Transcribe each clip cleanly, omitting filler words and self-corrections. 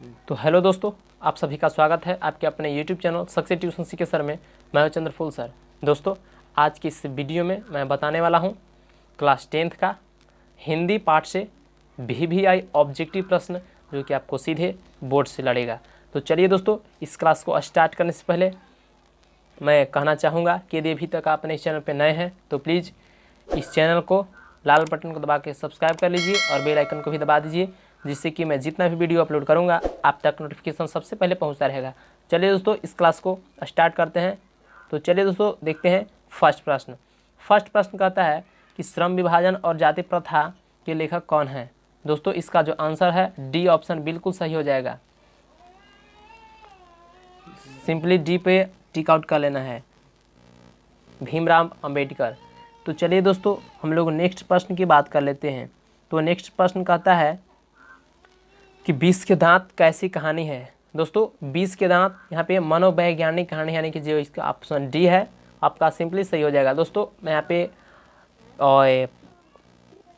तो हेलो दोस्तों, आप सभी का स्वागत है आपके अपने YouTube चैनल सक्सेस ट्यूशन सीखे सर में। मैं हूं चंद्रफूल सर। दोस्तों, आज की इस वीडियो में मैं बताने वाला हूं क्लास 10th का हिंदी पाठ से VVI ऑब्जेक्टिव प्रश्न, जो कि आपको सीधे बोर्ड से लड़ेगा। तो चलिए दोस्तों, इस क्लास को स्टार्ट करने से पहले मैं कहना चाहूँगा कि यदि अभी तक आप अपने इस चैनल पर नए हैं तो प्लीज़ इस चैनल को लाल बटन को दबा के सब्सक्राइब कर लीजिए और बेल आइकन को भी दबा दीजिए, जिससे कि मैं जितना भी वीडियो अपलोड करूंगा आप तक नोटिफिकेशन सबसे पहले पहुंचता रहेगा। चलिए दोस्तों, इस क्लास को स्टार्ट करते हैं। तो चलिए दोस्तों, देखते हैं फर्स्ट प्रश्न। फर्स्ट प्रश्न कहता है कि श्रम विभाजन और जाति प्रथा के लेखक कौन है। दोस्तों, इसका जो आंसर है डी ऑप्शन बिल्कुल सही हो जाएगा। सिंपली डी पे टिक आउट कर लेना है, भीमराव अंबेडकर। तो चलिए दोस्तों, हम लोग नेक्स्ट प्रश्न की बात कर लेते हैं। तो नेक्स्ट प्रश्न कहता है कि 20 के दांत कैसी कहानी है। दोस्तों, 20 के दांत यहाँ पे मनोवैज्ञानिक कहानी, यानी कि जो इसका ऑप्शन डी है आपका सिंपली सही हो जाएगा। दोस्तों, मैं यहाँ पे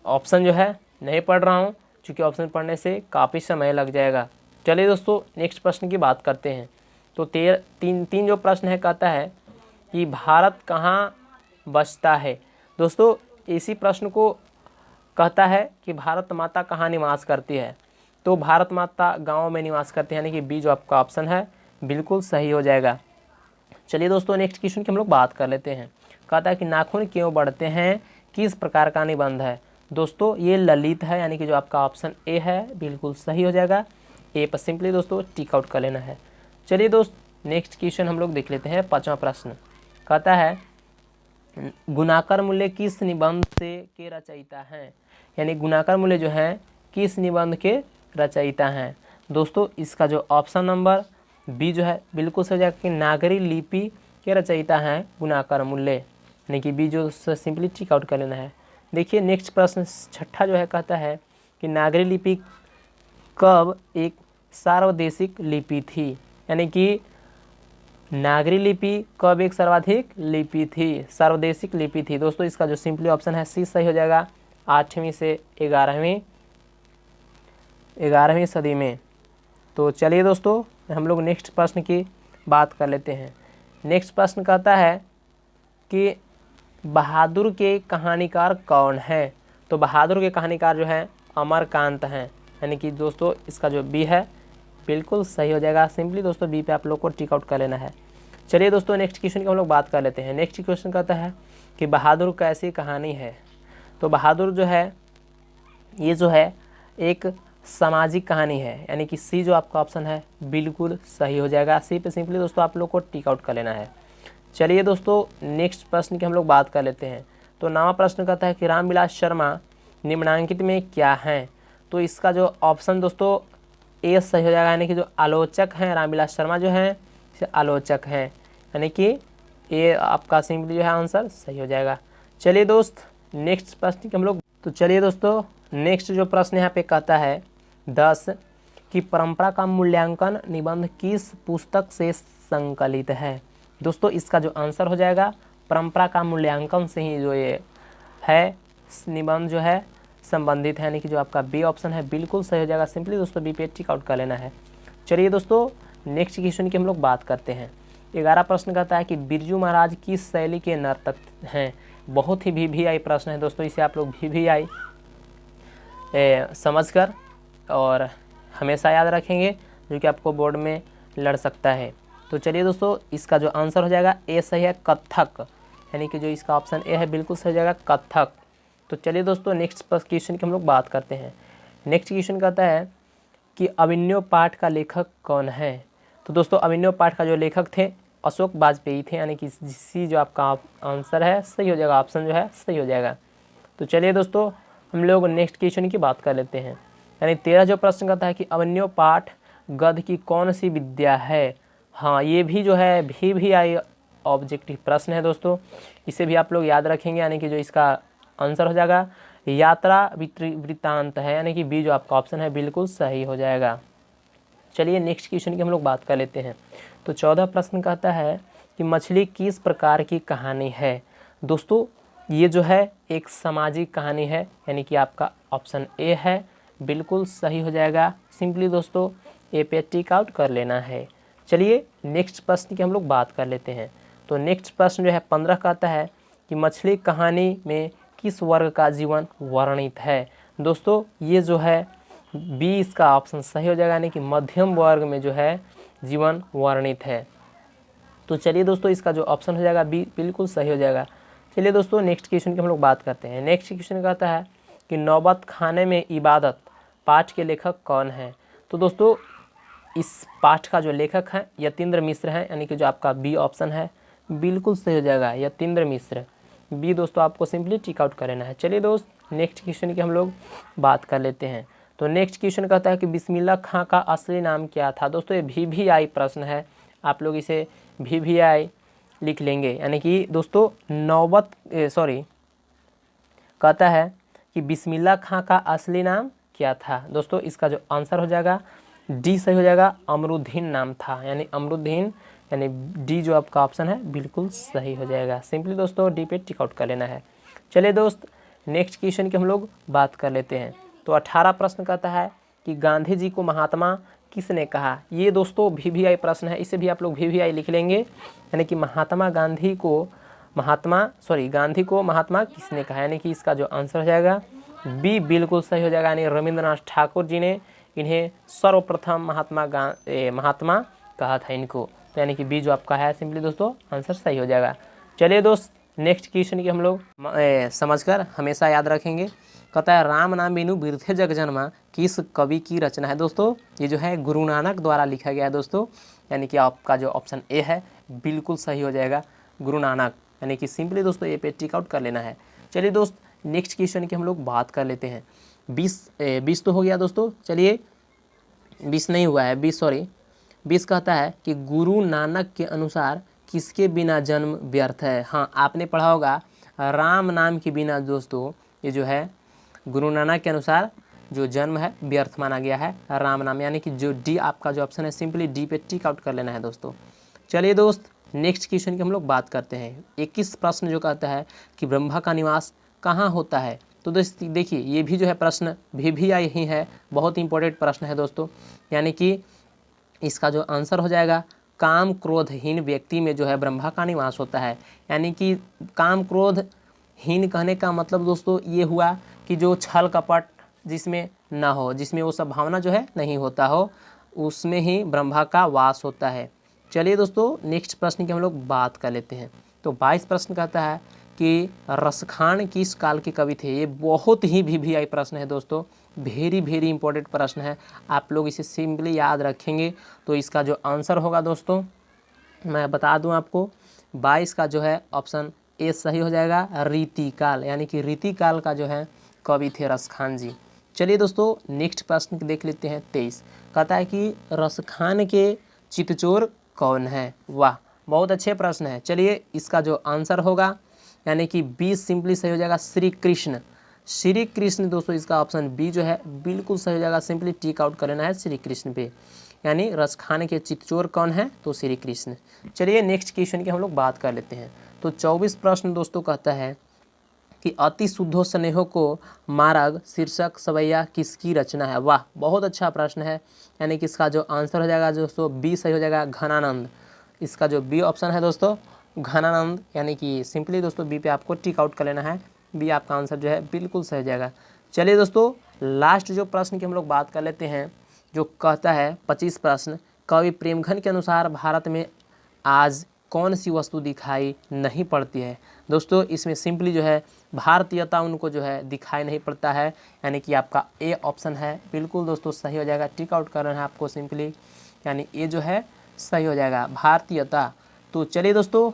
ऑप्शन जो है नहीं पढ़ रहा हूँ, क्योंकि ऑप्शन पढ़ने से काफ़ी समय लग जाएगा। चलिए दोस्तों, नेक्स्ट प्रश्न की बात करते हैं। तो तीन जो प्रश्न है कहता है कि भारत कहाँ बसता है। दोस्तों, इसी प्रश्न को कहता है कि भारत माता कहाँ निवास करती है। तो भारत माता गांव में निवास करती है, यानी कि बी जो आपका ऑप्शन है बिल्कुल सही हो जाएगा। चलिए दोस्तों, नेक्स्ट क्वेश्चन की हम लोग बात कर लेते हैं। कहता है कि नाखून क्यों बढ़ते हैं, किस प्रकार का निबंध है। दोस्तों, ये ललित है, यानी कि जो आपका ऑप्शन ए है बिल्कुल सही हो जाएगा। ए पर सिंपली दोस्तों टिक आउट कर लेना है। चलिए दोस्त, नेक्स्ट क्वेश्चन हम लोग देख लेते हैं। पाँचवा प्रश्न कहता है गुणाकर मूल्य किस निबंध से के रचयिता हैं। यानी गुणाकर मूल्य जो है किस निबंध के रचयिता हैं। दोस्तों, इसका जो ऑप्शन नंबर बी जो है बिल्कुल सही हो जाएगा कि नागरी लिपि के रचयिता हैं गुणाकर मूल्य, यानी कि बी जो सिंपली टिक आउट कर लेना है। देखिए नेक्स्ट प्रश्न छठा जो है कहता है कि नागरी लिपि कब एक सार्वदेशिक लिपि थी। यानी कि नागरी लिपि कब एक सर्वाधिक लिपि थी, सार्वदेशिक लिपि थी। दोस्तों, इसका जो सिंपली ऑप्शन है सी सही हो जाएगा, 8वीं से 11वीं सदी में। तो चलिए दोस्तों, हम लोग नेक्स्ट प्रश्न की बात कर लेते हैं। नेक्स्ट प्रश्न कहता है कि बहादुर के कहानीकार कौन है। तो बहादुर के कहानीकार जो है अमरकांत हैं, यानी कि दोस्तों इसका जो बी है बिल्कुल सही हो जाएगा। सिंपली दोस्तों बी पे आप लोग को टिक आउट कर लेना है। चलिए दोस्तों, नेक्स्ट क्वेश्चन की हम लोग बात कर लेते हैं। नेक्स्ट क्वेश्चन कहता है कि बहादुर कैसी कहानी है। तो बहादुर जो है ये जो है एक सामाजिक कहानी है, यानी कि सी जो आपका ऑप्शन है बिल्कुल सही हो जाएगा। सी पे सिंपली दोस्तों आप लोग को टिक आउट कर लेना है। चलिए दोस्तों, नेक्स्ट प्रश्न की हम लोग बात कर लेते हैं। तो 9वां प्रश्न कहता है कि रामविलास शर्मा निम्नांकित में क्या हैं। तो इसका जो ऑप्शन दोस्तों ए सही हो जाएगा, यानी कि जो आलोचक हैं रामविलास शर्मा जो हैं आलोचक हैं, यानी कि ये आपका सिंपली जो है आंसर सही हो जाएगा। चलिए दोस्त, नेक्स्ट प्रश्न की हम लोग चलिए दोस्तों, नेक्स्ट जो प्रश्न यहाँ पे कहता है 10 कि परंपरा का मूल्यांकन निबंध किस पुस्तक से संकलित है। दोस्तों, इसका जो आंसर हो जाएगा परंपरा का मूल्यांकन से ही जो ये है निबंध जो है संबंधित है, यानी कि जो आपका बी ऑप्शन है बिल्कुल सही हो जाएगा। सिंपली दोस्तों बी पे टिक आउट कर लेना है। चलिए दोस्तों, नेक्स्ट क्वेश्चन की हम लोग बात करते हैं। 11 प्रश्न कहता है कि बिरजू महाराज किस शैली के नर्तक हैं। बहुत ही VVI प्रश्न है दोस्तों, इसे आप लोग VVI समझकर और हमेशा याद रखेंगे, जो कि आपको बोर्ड में लड़ सकता है। तो चलिए दोस्तों, इसका जो आंसर हो जाएगा ए सही है, कथक, यानी कि जो इसका ऑप्शन ए है बिल्कुल सही हो जाएगा, कथक। तो चलिए दोस्तों, नेक्स्ट क्वेश्चन की हम लोग बात करते हैं। नेक्स्ट क्वेश्चन कहता है कि अभिनव पाठ का लेखक कौन है। तो दोस्तों, अभिनव पाठ का जो लेखक थे अशोक वाजपेयी थे, यानी कि सी जो आपका आंसर है सही हो जाएगा, ऑप्शन जो है सही हो जाएगा। तो चलिए दोस्तों, हम लोग नेक्स्ट क्वेश्चन की बात कर लेते हैं। यानी 13 जो प्रश्न कहता है कि अभिनव पाठ गद्य की कौन सी विद्या है। हाँ, ये भी जो है VVI ऑब्जेक्टिव प्रश्न है दोस्तों, इसे भी आप लोग याद रखेंगे, यानी कि जो इसका आंसर हो जाएगा यात्रा वृत्तांत है, यानी कि बी जो आपका ऑप्शन है बिल्कुल सही हो जाएगा। चलिए नेक्स्ट क्वेश्चन की हम लोग बात कर लेते हैं। तो 14 प्रश्न कहता है कि मछली किस प्रकार की कहानी है। दोस्तों, ये जो है एक सामाजिक कहानी है, यानी कि आपका ऑप्शन ए है बिल्कुल सही हो जाएगा। सिंपली दोस्तों ए पे टिक आउट कर लेना है। चलिए नेक्स्ट प्रश्न की हम लोग बात कर लेते हैं। तो नेक्स्ट प्रश्न जो है 15 कहता है कि मछली कहानी में किस वर्ग का जीवन वर्णित है। दोस्तों ये जो है बी इसका ऑप्शन सही हो जाएगा, यानी कि मध्यम वर्ग में जो है जीवन वर्णित है। तो चलिए दोस्तों इसका जो ऑप्शन हो जाएगा बी बिल्कुल सही हो जाएगा। चलिए दोस्तों नेक्स्ट क्वेश्चन की हम लोग बात करते हैं। नेक्स्ट क्वेश्चन कहता है कि नौबत खाने में इबादत पाठ के लेखक कौन है। तो दोस्तों इस पाठ का जो लेखक है यतीन्द्र मिश्र है, यानी कि जो आपका बी ऑप्शन है बिल्कुल सही हो जाएगा, यतीन्द्र मिश्र। बी दोस्तों आपको सिंपली टिक आउट कर लेना है। चलिए दोस्त नेक्स्ट क्वेश्चन की हम लोग बात कर लेते हैं। तो नेक्स्ट क्वेश्चन कहता है कि बिस्मिल्लाह खां का असली नाम क्या था। दोस्तों ये VVI प्रश्न है, आप लोग इसे VVI लिख लेंगे, यानी कि दोस्तों कहता है कि बिस्मिल्लाह खां का असली नाम क्या था। दोस्तों इसका जो आंसर हो जाएगा डी सही हो जाएगा, अमरुद्दीन नाम था, यानी अमरुद्दीन, यानी डी जो आपका ऑप्शन है बिल्कुल सही हो जाएगा। सिंपली दोस्तों डी पे टिक आउट कर लेना है। चलिए दोस्त नेक्स्ट क्वेश्चन की हम लोग बात कर लेते हैं। तो 18 प्रश्न कहता है कि गांधी जी को महात्मा किसने कहा। ये दोस्तों VVI प्रश्न है, इसे भी आप लोग VVI लिख लेंगे, यानी कि गांधी को महात्मा किसने कहा, यानी कि इसका जो आंसर हो जाएगा बी बिल्कुल सही हो जाएगा, यानी रविंद्रनाथ ठाकुर जी ने इन्हें सर्वप्रथम महात्मा कहा था इनको। तो यानी कि बी जो आपका है सिंपली दोस्तों आंसर सही हो जाएगा। चलिए दोस्त नेक्स्ट क्वेश्चन की हम लोग समझकर हमेशा याद रखेंगे। कहता है राम नाम बिनु बिरथे जग जन्मा किस कवि की रचना है। दोस्तों ये जो है गुरु नानक द्वारा लिखा गया है दोस्तों, यानी कि आपका जो ऑप्शन ए है बिल्कुल सही हो जाएगा, गुरु नानक, यानी कि सिंपली दोस्तों ए पे टिक आउट कर लेना है। चलिए दोस्त नेक्स्ट क्वेश्चन की हम लोग बात कर लेते हैं। 20 तो हो गया दोस्तों, चलिए 20 नहीं हुआ है, 20 कहता है कि गुरु नानक के अनुसार किसके बिना जन्म व्यर्थ है। हाँ आपने पढ़ा होगा राम नाम के बिना दोस्तों ये जो है गुरु नानक के अनुसार जो जन्म है व्यर्थ माना गया है राम नाम, यानी कि जो डी आपका जो ऑप्शन है सिंपली डी पे टिक आउट कर लेना है दोस्तों। चलिए दोस्त नेक्स्ट क्वेश्चन की हम लोग बात करते हैं। 21 प्रश्न जो कहता है कि ब्रह्मा का निवास कहाँ होता है। तो दोस्तों देखिए ये भी जो है प्रश्न VVI ही है, बहुत इंपॉर्टेंट प्रश्न है दोस्तों, यानी कि इसका जो आंसर हो जाएगा काम क्रोधहीन व्यक्ति में जो है ब्रह्मा का निवास होता है। यानी कि काम क्रोधहीन कहने का मतलब दोस्तों ये हुआ कि जो छल कपट जिसमें ना हो, जिसमें वो सब भावना जो है नहीं होता हो, उसमें ही ब्रह्मा का वास होता है। चलिए दोस्तों नेक्स्ट प्रश्न की हम लोग बात कर लेते हैं। तो 22 प्रश्न कहता है कि रसखान किस काल के कवि थे। ये बहुत ही VVI प्रश्न है दोस्तों, वेरी इंपॉर्टेंट प्रश्न है, आप लोग इसे सिंपली याद रखेंगे तो इसका जो आंसर होगा दोस्तों मैं बता दूं आपको 22 का जो है ऑप्शन ए सही हो जाएगा, रीतिकाल, यानी कि रीतिकाल का जो है कवि थे रसखान जी। चलिए दोस्तों नेक्स्ट प्रश्न देख लेते हैं। 23 कहता है कि रसखान के चितचोर कौन है। वाह बहुत अच्छे प्रश्न है। चलिए इसका जो आंसर होगा यानी कि बी सिंपली सही हो जाएगा, श्री कृष्ण दोस्तों इसका ऑप्शन बी जो है बिल्कुल सही हो जाएगा, सिंपली टिक आउट कर लेना है श्री कृष्ण पे, यानी रसखान के चितचोर कौन है तो श्री कृष्ण। चलिए नेक्स्ट क्वेश्चन की हम लोग बात कर लेते हैं। तो 24 प्रश्न दोस्तों कहता है कि अति शुद्धो स्नेहो को मार्ग शीर्षक सवैया किसकी रचना है। वाह बहुत अच्छा प्रश्न है, यानी कि इसका जो आंसर हो जाएगा दोस्तों बी सही हो जाएगा, घनानंद। इसका जो बी ऑप्शन है दोस्तों घनानंद, यानी कि सिंपली दोस्तों बी पे आपको टिक आउट कर लेना है, बी आपका आंसर जो है बिल्कुल सही हो जाएगा। चलिए दोस्तों लास्ट जो प्रश्न की हम लोग बात कर लेते हैं, जो कहता है 25 प्रश्न, कवि प्रेमघन के अनुसार भारत में आज कौन सी वस्तु दिखाई नहीं पड़ती है। दोस्तों इसमें सिंपली जो है भारतीयता उनको जो है दिखाई नहीं पड़ता है, यानी कि आपका ए ऑप्शन है बिल्कुल दोस्तों सही हो जाएगा, टिक आउट करना है आपको सिंपली, यानी ए जो है सही हो जाएगा भारतीयता। तो चलिए दोस्तों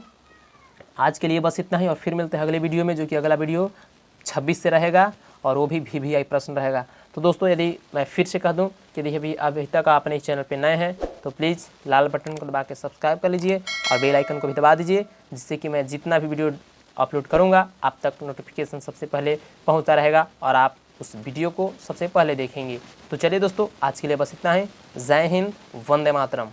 आज के लिए बस इतना ही, और फिर मिलते हैं अगले वीडियो में, जो कि अगला वीडियो 26 से रहेगा और वो भी VVI प्रश्न रहेगा। तो दोस्तों यदि मैं फिर से कह दूं कि यदि अभी तक आप अपने इस चैनल पे नए हैं तो प्लीज़ लाल बटन को दबा के सब्सक्राइब कर लीजिए और बेल आइकन को भी दबा दीजिए, जिससे कि मैं जितना भी वीडियो अपलोड करूँगा आप तक नोटिफिकेशन सबसे पहले पहुँचता रहेगा और आप उस वीडियो को सबसे पहले देखेंगे। तो चलिए दोस्तों आज के लिए बस इतना ही। जय हिंद, वंदे मातरम।